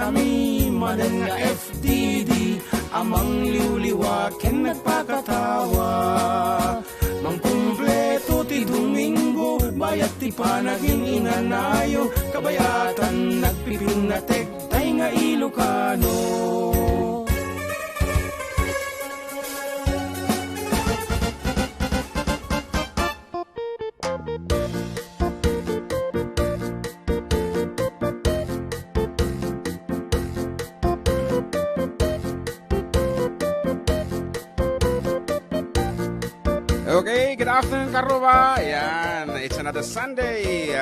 kami manan nga FDD amang liwliwa ken nagpakatawa mang kumpleto ti Domingo bayat ti panaging inanayo kabayatan nagpipinatek tay nga Ilocano. Okay, good afternoon, Karuba. Ayan, it's another Sunday.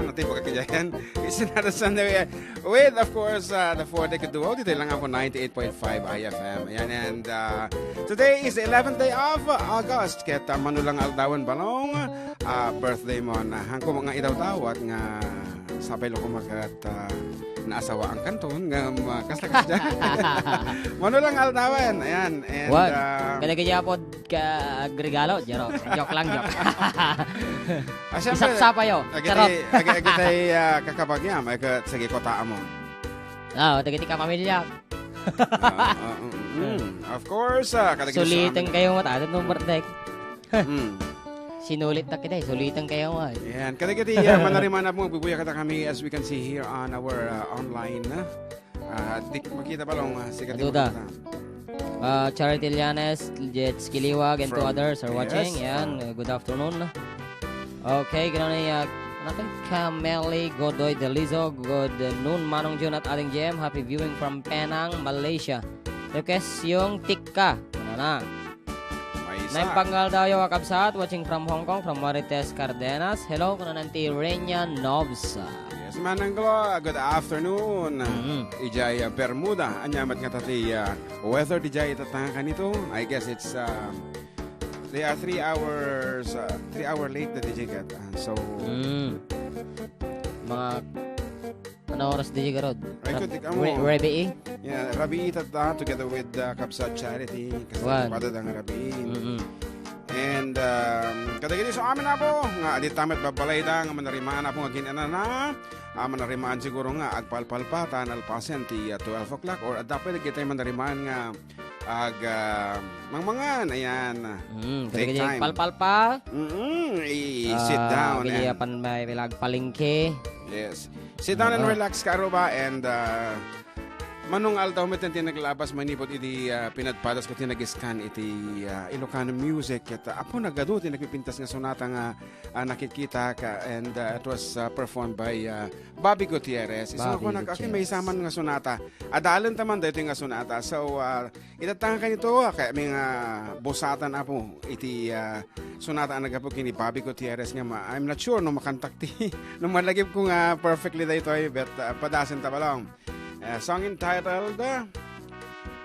Ano tayo pagkakadyayan? It's another Sunday with, of course, the 4-decade duo. Dito lang ako, 98.5 IFM. Ayan, and today is the 11th day of August. Kaya manulang aldawan balong birthday mo na hangko mga itaw-tawat nga sabay lo kumakat naasawa ang kanton nga kasla-kasla. Manulang aldawan. Ayan, and Kaya po ka regalo, jaro. Joke lang, joke. Isap-sapa yo. Charot. Agitay kakabagyam, ay sige kota mo. Tagati ka pamilya. Of course, sulitan kayo mo ta no birthday. Sinulit na kita, sulitan kayo mo. Yan, kadagiti manariman na mo bibuya kata kami as we can see here on our online. Makita pa lang sikat mo. Charity Llanes, Jets Kiliwag, and two others are watching. Yan, good afternoon. Okay, gano'n natin Kameli Godoy Delizo, good noon Manong Jun at ating GM. Happy viewing from Penang, Malaysia. Request yung tikka. Ano na? Naim Panggal daw yung wakabsat, watching from Hong Kong, from Marites Cardenas. Hello, kuna nanti Renya Nobsa. Yes, Mananglo, good afternoon. Ijay Bermuda, anyamat nga tati weather dijay itatangan nito. I guess it's they are 3 hours 3 hour late na DJ kat. So mga ano oras DJ ka rod? Rabi? Yeah, Rabi tata together with Kabsat Charity kasi pada dang Rabi. And kadagiti so amin na po nga di tamet babalay da nga manarimaan na po nga ginana manarimaan siguro nga agpalpal pa tanal pasen ti 12 o'clock or dapat kita manarimaan nga mangmangan ayan. Take time. Palpal pa. Sit down. Biliyapan may palingke. Yes. Sit down and relax Karuba and manong altaw met naglabas manipot iti pinadpadas ko tinag-scan iti Ilocano music at apo nagado tinagpipintas nga sonata nga nakikita ka and it was performed by Bobby Gutierrez. Isa ko may saman nga sonata. Adalan taman dito nga sonata. So itatang kanito kay may bosatan apo iti sonata ang nagapo kini Bobby Gutierrez nga I'm not sure no makantak ti no malagip ko nga perfectly dito but padasen ta balong. Song entitled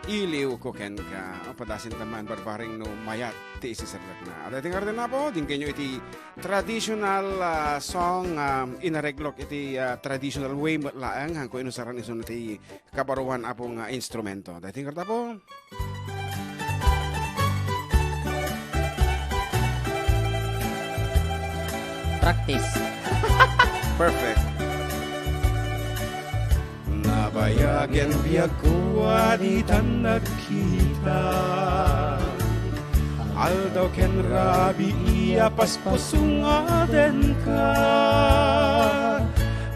Iliw ko ken ka padasin taman barbaring no mayat ti isisarlak na. At iti na po din kanyo iti traditional song inareglok iti traditional way laang hangko inusaran iso iti kabaruan apong instrumento. At iti po practice. Perfect. Nabayagen biyag ko aditan nagkita Aldaw ken rabi iya paspusung aden ka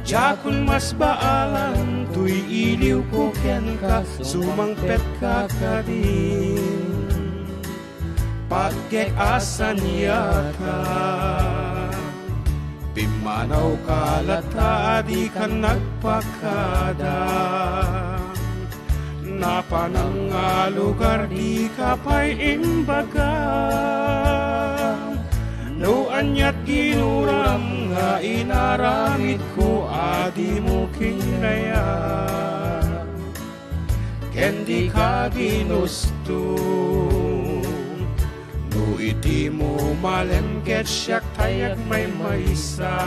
Jakul mas baalan tuy iliw ko ken ka Sumangpet ka kadin Pagkek asan yata Pimanaw kalata di ka nagpakada Napanang lugar di ka pa'y imbaga No anyat ginuram nga inaramid ko adi mo kinaya Ken di ka ginusto iti mo malemket siyak tayak may maysa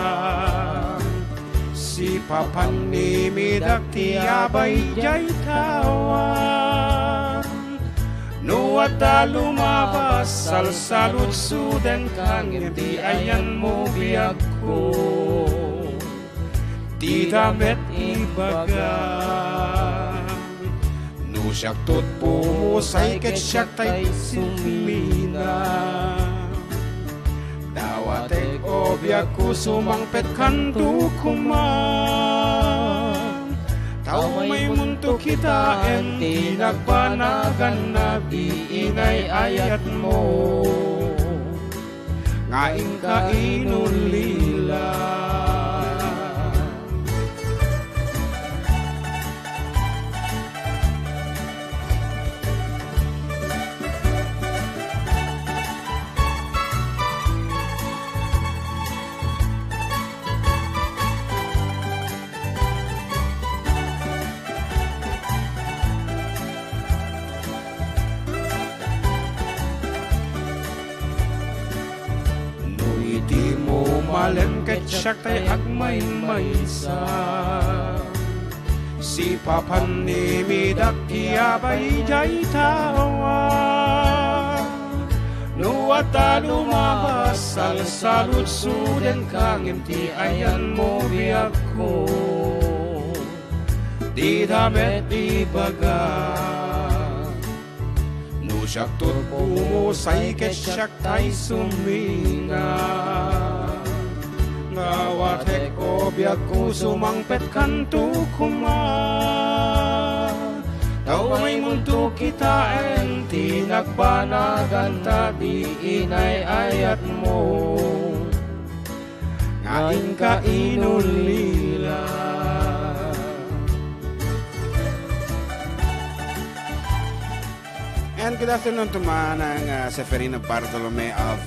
Si papan ni midak tiyabay jay tawan No ada lumabas salsalud suden kang di ayan mo biyak ko Di damet ibaga. No siyak tot pumusay ket siyak tay sumina. Dawatek obyak kusumangpet kantu kuman. Tao may munto kita en tinagpanagan na biinay ayat mo. Ngaing kainulila. Malen ket siyak tay agmay maysa. Si papan ni midak kiyabay jay tawa. Nuwata lumabas salud suden kangin ti ayan mo biyak ko. Di damet ibaga. No siyak turpo say ket siyak tay sumina. Ngawatek obyak kusumangpet kantu kuma. Tao may munto kita en tinagbanagan tabi inay ayat mo. Ngaing kainulila. And good afternoon to Manang Seferino Bartolome of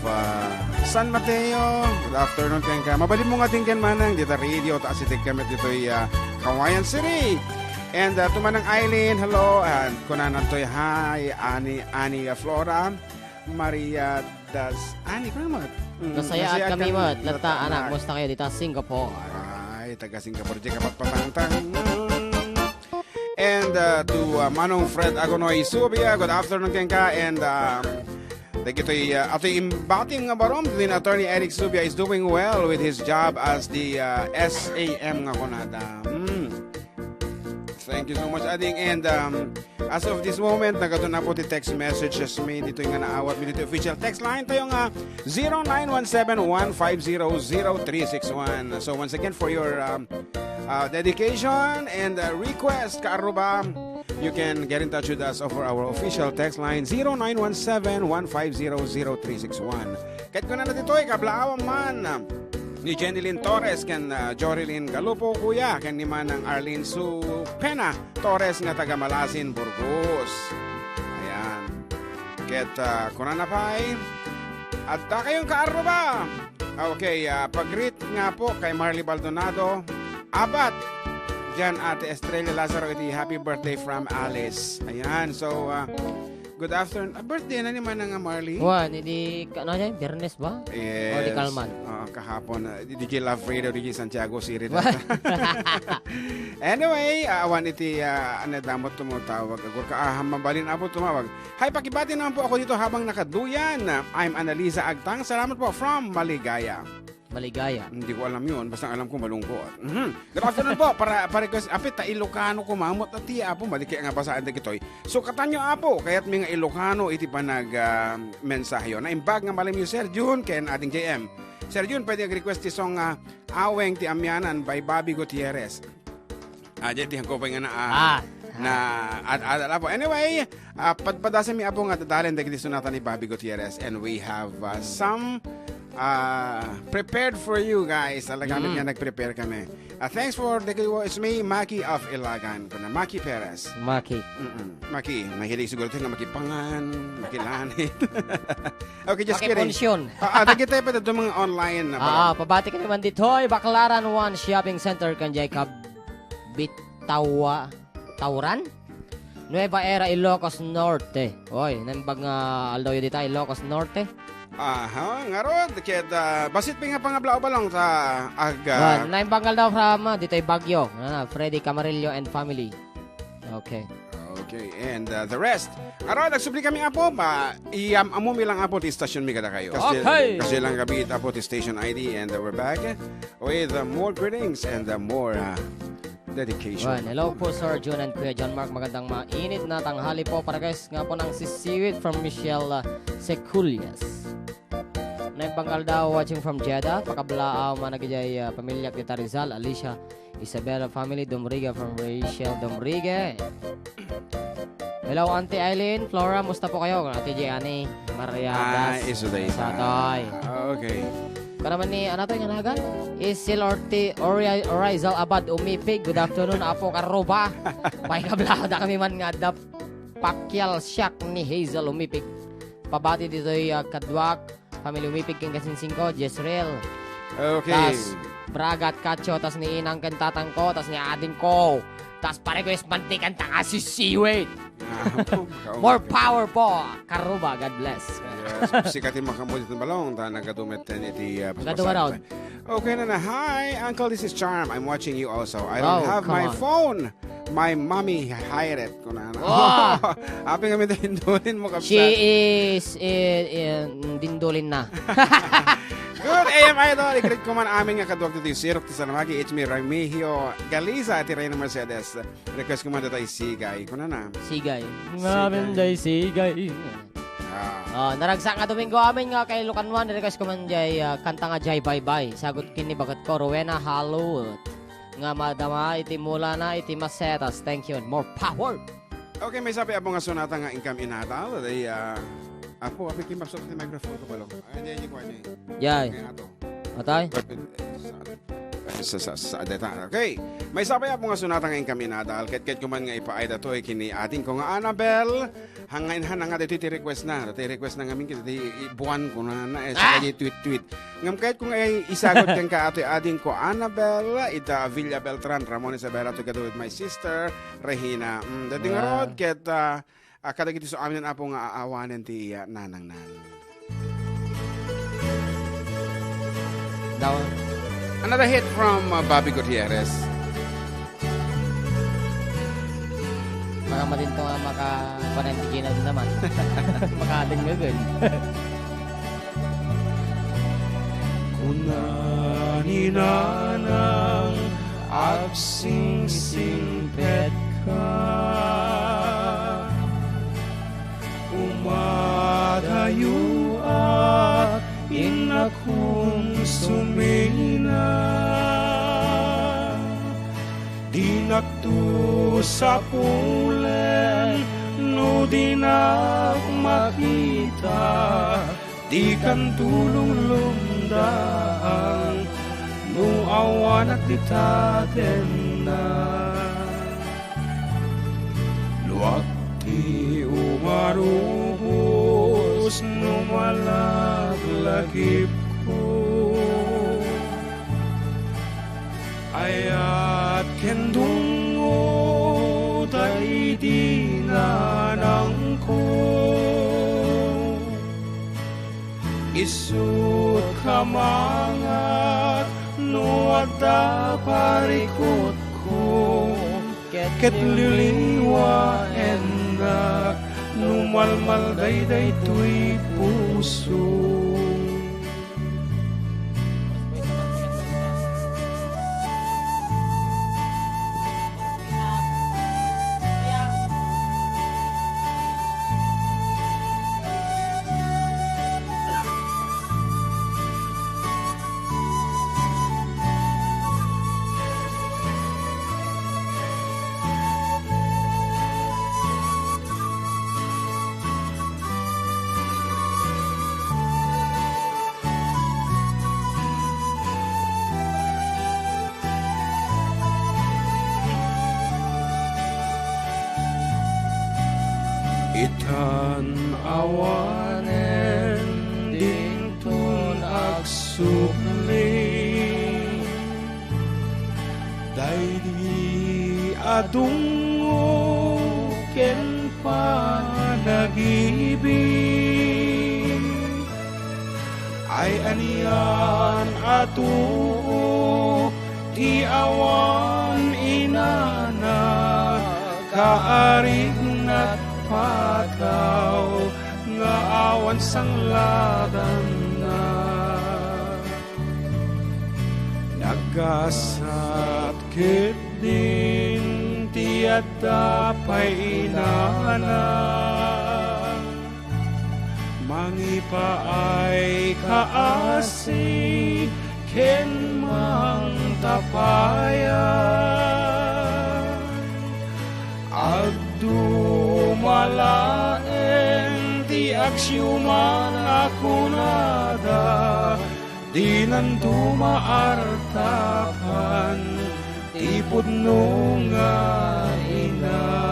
San Mateo. Good afternoon ka. Mabalim mo nga din kan Manang dito radio ta asitig kami dito Kawayan City. And to Manang Eileen, hello. And kunanan to'y hi Ani Flora, Maria Das Ani kuno mo. Nasaya kami mo lata anak musta kayo dito Singapore. Ay taga Singapore di kapat patang-tang. And to Manong Fred Agonoy Subia, good afternoon kenka. And ato'y imbating nga barom din Attorney Eric Subia is doing well with his job as the SAM nga kunada. Thank you so much, Ading. And as of this moment, nagkato na po ti text messages me dito yung naawat me dito official text line tayo nga 0917-150-0361. So once again, for your dedication and request, kaaruba, you can get in touch with us over our official text line 0917-150-0361. Kahit ko na dito ay kablaawan man ni Jenilyn Torres kan Jorilyn Galupo kuya kan ni Manang Arlene Su Pena Torres nga taga Malasin, Burgos. Ayan. Ket kunana pay at kayong kaaruba. Okay, pag-greet nga po kay Marley Baldonado. Abat Jan Ate Estrella Lazaro, happy birthday from Alice. Ayan, so good afternoon. Birthday na ni Manang Marley. Di ano yan? Bernes ba? Yes. O di Kalman? Kahapon. DJ Lafredo, DJ Santiago Siri. Anyway, awan iti anadamot tumutawag. Agor ka mabalin apo tumawag. Hi, pakibati naman po ako dito habang nakaduyan. I'm Annalisa Agtang. Salamat po from Maligaya. Maligaya. Hindi ko alam yun. Basta alam ko malungkot. Good afternoon po. Para request. Apit ta Ilocano kumamot at tiya apo. Maliki nga basaan da kitoy. So katanyo apo. Kaya't mga Ilocano iti pa nag-mensahyo. Naimbag nga malam yung Sir Jun ken ating JM. Sir Jun, pwede request ti song Aweng ti Amyanan by Bobby Gutierrez. Diyan ko pa nga na po. Anyway, padpadasan mi apo nga dadalhin dagiti sunatan ni Bobby Gutierrez. And we have some prepared for you guys. Talagang nga nag-prepare kami. Thanks for it's me, Maki of Ilagan. Maki Perez. Maki. Maki, mahilig siguro ito nga makipangan, makilanit. Okay, just kidding. Makiponsyon. Tagit tayo pa ito mga online na pabati ka naman dito. Baclaran 1 Shopping Center kan Jacob Tauran? Nueva Era, Ilocos Norte. Oy, nambag nga aldaw yun dito, Ilocos Norte. Aha, nga ron. Basit pa nga pangablaw ba lang sa aga. Naimbangal daw from dito ay Bagyo. Freddy Camarillo and family. Okay. Okay, and the rest. Aron, nagsubli kami apo. Amo lang apo ti station mi kada kayo. Okay. Kasi lang gabi apo ti station ID and we're back with more greetings and more dedication. Well, hello po Sir June and Kuya John Mark. Magandang mainit na tanghali po para guys nga po ng sisiwit from Michelle Seculias. Naipangkal daw watching from Jeddah. Pakablaaw managijay pamilya kita Rizal, Alicia, Isabella family, Domriga from Rachel Domriga. Hello Auntie Eileen, Flora, musta po kayo? Ate Gianni, Mariadas, Satoy. Okay. Para man ni, ano to yung nagan? Isil Orizal Abad Umipig. Good afternoon, Apo Karoba. Pakikablao na kami man nga dap pakyal siyak ni Hazel Umipig. Pabati dito yung Kadwak, Family Umipig king Kasinsingko, Jezreel. Okay. Tas Bragat Kacho, tas ni Inang Kantatang ko, tas ni Adin ko. Tas pa-request mantikan tanga si Siwit. More power po, Karuba, God bless. Yes, sikatin makamulit ng balong, ta nagatumit iti Nagatumaraw. Okay na. Hi, Uncle, this is Charm. I'm watching you also. I don't have my phone. My mommy hired it. Oh. Happy kami dindulin mo kapsa. She is dindulin na. Good AM Idol. Ikrit ko man amin nga kadwag dito yung sirok ti Sanamagi. It's me, Remigio Galiza at Reyna Mercedes. Request ko man dito yung Sigay. Kuna na. Sigay. Ngamin day Sigay. Naragsak nga Domingo amin nga kay Lucanwan. Request ko man jay kanta nga jay bye bye. Sagot kini bagat ko Rowena Hallowed. Nga madama iti mula na iti masetas. Thank you and more power. Okay, may sabi abong nga sunata nga income inatal. Day Apo, api kimapsok ti microphone ko palo. Ay, hindi ko ani. Yay. Atay? Sa data. Okay. May sabi po nga sunata nga income inadal. Ket kuman nga ipaayda to kini ating ko nga Annabel. Hangain nga dito ti request na. Ti request na ngamin kita ti buwan ko na sa kanya tweet. Ngam kahit kung ay isagot kang ka ato ating ko Annabel, ita Villa Beltran, Ramon Isabela together with my sister Regina. Dati nga rod ket kada kiti so amin na po nga aawanan ti nanang-nan. Daw. Another hit from Bobby Gutierrez. Mga matinto nga maka-panantigin na din naman. Makaadin nga gan. Kunani nanang agsing-singpet ka, umadayo at inakong sumina, dinakto sa pulen no dinak makita, di kan tulong lumdaan no awan at ditaten na. Luwag ti umarubos no malaglagip ko, ayat kendungo tay di nanang ko, isut kamangat no adda parikot ko, ket liliwa endak numalmal day tuy puso. Itan awanen dington agsukli, daydi adungo ken panagibig, ay anian atuo ti awan inana kaarig nat pataw nga awan sang ladan na, nagasat ket di dapay inana mangipaay kaasi ken mang tapayan agdumalaen ti aksyoman ako nada di nan dumaartapan ipudno nga ina.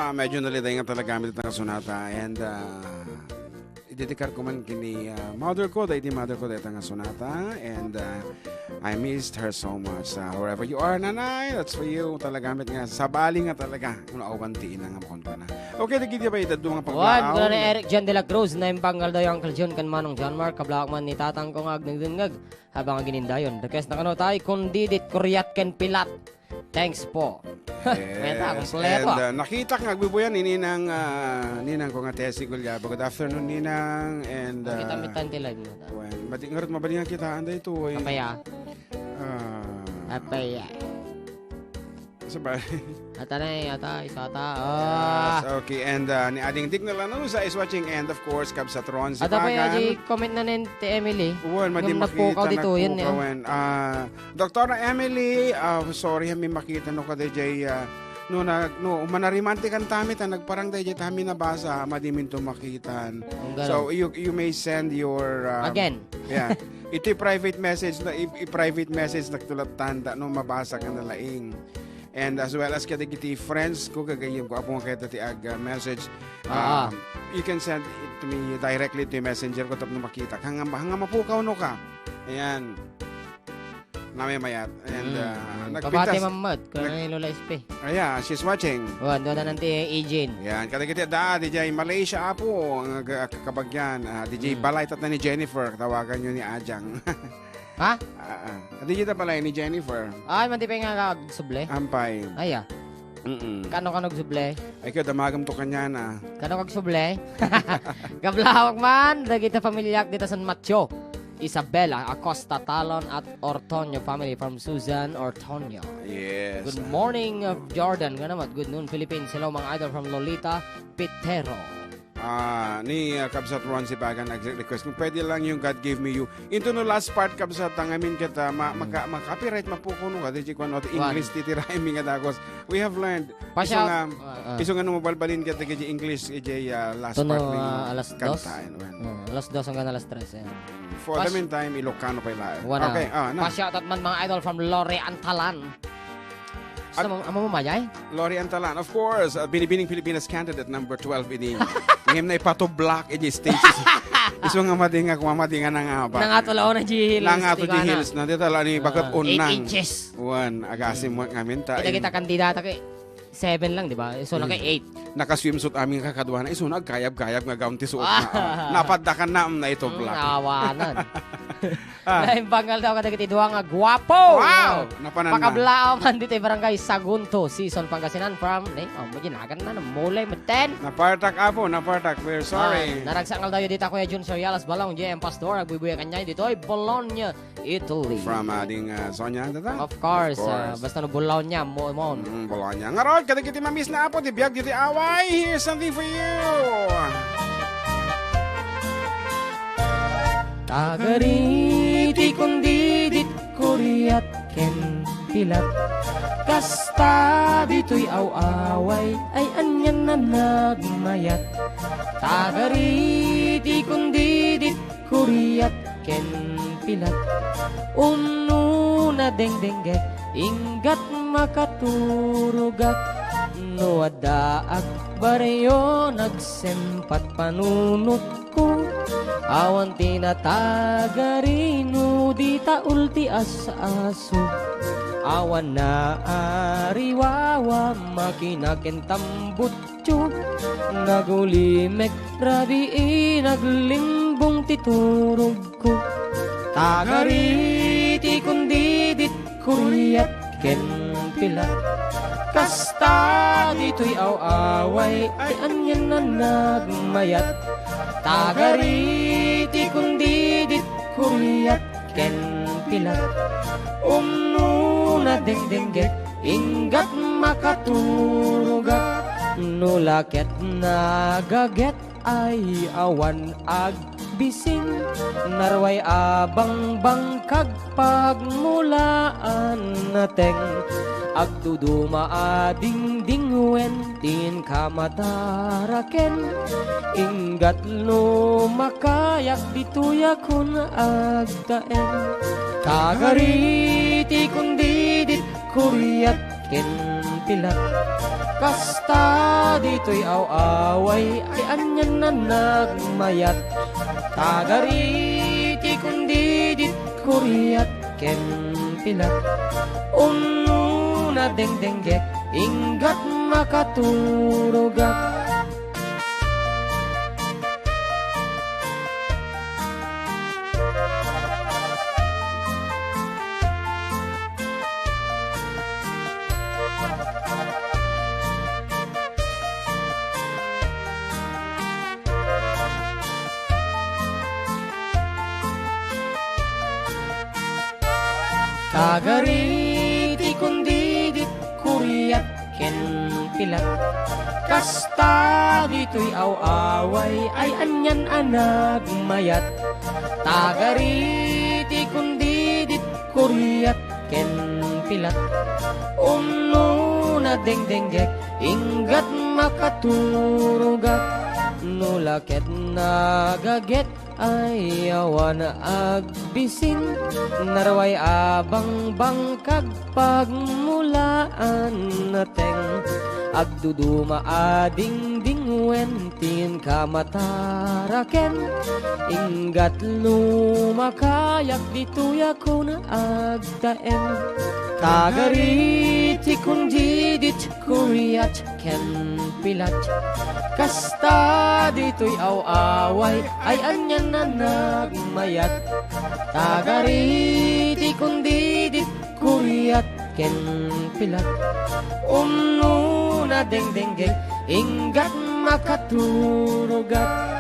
Medyo naliday nga talaga gamit ng sonata and idedikar ko man kini mother ko, dahil di mother ko dahil nga sonata and I missed her so much. Wherever you are, nanay, that's for you. Talaga gamit nga, sabali nga talaga. Kung awantiin na nga makon ka na. Okay, dagiti ba itado nga paglaaw? Juan, kung na Eric John de la Cruz, na impanggal daw yung Uncle John kan manong John Mark, kablak man ni tatang kong agdengdengag, habang ginindayon. Request na kano tayo, kung didit kuryat ken pilat. Thanks po. Yes. And nakita nga agbibuyan ni Ninang ko nga Tessie Gulyaba. Good afternoon, Ninang. And kita mitan tila mo. Ngarot mabali nga kita anda ito. Apaya. Apaya. Sabay. Ata isata. Yes, okay. And ni Ading Dick na Lanusa is watching, and of course Kabsatron si Ata Pagan. pa comment na ni Emily. Well, madi makita dito yan. Dr. Emily, sorry mi makita no kada jay no manarimantikan tami ta nagparang day tami nabasa madimin to makitan. So you may send your again. Yeah. Iti private message na i-private message nagtulat tanda no mabasa ka na laing. And as well as kadagiti friends ko kagayim ko apong kita ti message. You can send it to me directly to messenger ko tapno makita. Hanga mapukaw no ka. Ayan. Namimayat. And Kabati mamad kana ni Lola SP. Yeah, she's watching. Doon na nanti Ejin. Yan, kadagiti DJ Malaysia apo kabagyan. DJ Balay tat na ni Jennifer tawagan niyo ni Ajang. Ha? Hindi kita pala ni Jennifer. Ay, mantipay nga kag-suble? Ampay. Ay, Kano ka nag-suble? Ay, kaya damagam to kanya na. Kano kag-suble? Gablawag man, dagita pamilyak dito San Mateo. Isabela Acosta Talon at Ortonio family from Susan Ortonio. Yes. Good morning, Jordan. Good noon, Philippines. Hello, mga idol from Lolita Pitero. Ni Kabsat Ron si Bagan nag-request kung pwede lang yung God Gave Me You into no last part Kabsat tangamin kita copyright mapukuno ka DJ kung English titirahin mi nga dagos we have learned iso nga mabalbalin kita kay English last part ni alas 2 alas 2 hanggang alas 3 for the meantime Ilocano pa ila okay pa-shoutout man mga idol from Lori Antalan. Amo mo mayay? Lori Antalan, of course. Binibining Pilipinas candidate number 12 ini. Ngem na ipato black edi stage. Iso nga madinga kumamadinga na nga ba. Nangatulaw na G Hills. Nangato G Hills na dito la ni bakat unang. 8 inches. Wan agasim mo ngamin ta. Kita kandidata kay 7 lang, di ba? So na kay 8. Naka-swimsuit aming kakadwa na iso nagkayab-kayab nga gaunti suot na. Napaddakan na ito black. Awanan. Lain bangal daw kada kiti duha nga gwapo. Wow! Napanan na. Pakablao man dito barangay Sagunto, Season Pangasinan from maginagan na mulay meten. Napartak apo, napartak. We're sorry. Naragsangal daw dito Kuya Jun Sorialas Balong, JM Pastor, agbubuya kanya dito ay Bologna, Italy. From ading Sonia data? Of course. Basta no Bologna mo. Bologna. Ngarod kada kiti mamis na apo, di biyag dito away. Here's something for you. Tagariti kundidit kuryat ken pilat kasta dito'y awaway ay anyan na nagmayat. Tagariti kundidit kuryat ken pilat na dengdengget ingat makaturugat no adaak baryo nagsempat panunot ko awan tinatagarino di taulti as-aso awan na ariwawa makinakentambutyo nagulimek rabi naglimbong titurog ko tagariti kundidit kuryat ken pilat kasta dito'y awaway ay anyan na nagmayat tagariti kundi ken pilat na dengdengget inggat makaturugat nulaket nagaget ay awan agbising narway abang bangkag pagmulaan nateng agduduma ading wentin kamataraken inggat lumakayak dituyakun agdaen kagariti kundidit kuryat ken pilat kasta dito'y away ay anyan na nagmayat kagariti kundidit kuryat ken pilat na dengdenggek inggat makaturugat kagariti kundidit kuryat ken pilat kasta dito'y away ay anyan anag mayat tagariti kundidit kuryat ken pilat na dengdenggek inggat makaturugat nulaket nagaget ay awan agbising narway abang bangkag pagmulaan nateng agduduma ading wentin kamataraken inggat lumakayak dituyako na agdaen kagariti kundidit kuryat ken pilat kasta dito'y away ay anyan na nagmayat tagariti kundidit kuryat ken pilat na dengdenggek inggat makaturugat